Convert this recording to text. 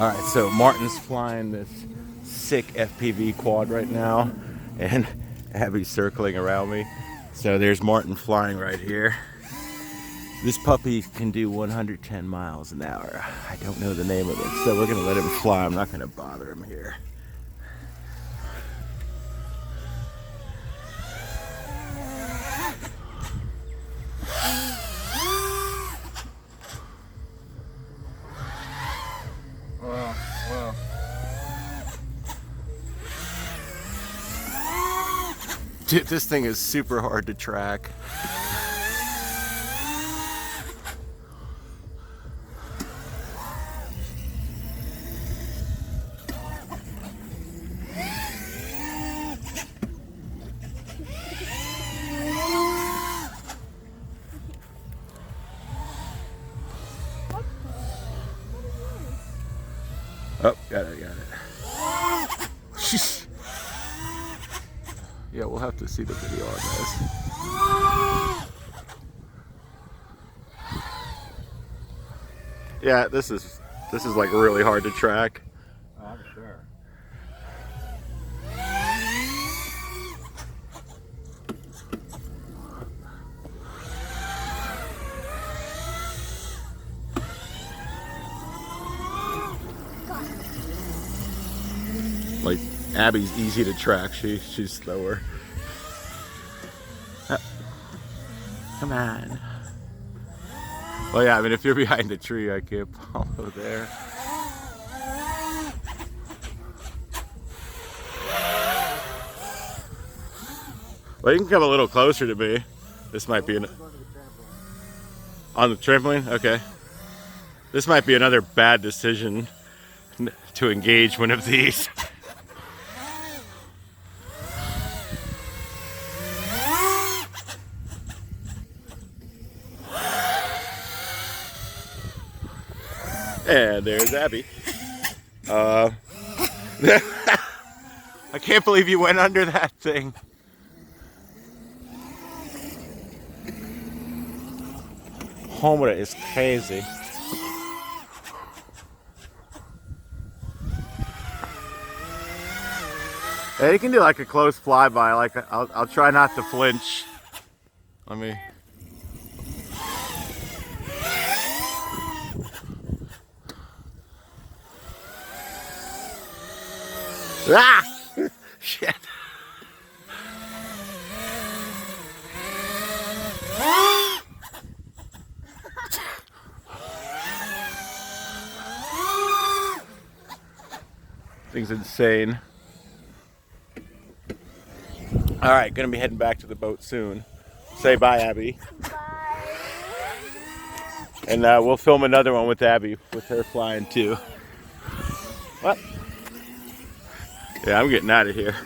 Alright, so Martin's flying this sick FPV quad right now, and Abby's circling around me. So there's Martin flying right here. This puppy can do 110 miles an hour. I don't know the name of it, so we're gonna let him fly. I'm not gonna bother him here. Wow. Dude, this thing is super hard to track. Oh, got it. Yeah, we'll have to see the video on this. Yeah, this is like really hard to track. Oh, I'm sure. Like, Abby's easy to track. She's slower. Come on. Well, yeah, I mean, if you're behind a tree, I can't follow there. Well, you can come a little closer to me. This might be on the trampoline? Okay. This might be another bad decision to engage one of these. And there's Abby. I can't believe you went under that thing. Homura is crazy. Hey, you can do like a close flyby. Like I'll try not to flinch. Let me. Ah! Shit. Thing's insane. All right, gonna be heading back to the boat soon. Say bye, Abby. Bye. And we'll film another one with Abby, with her flying too. What? Yeah, I'm getting out of here.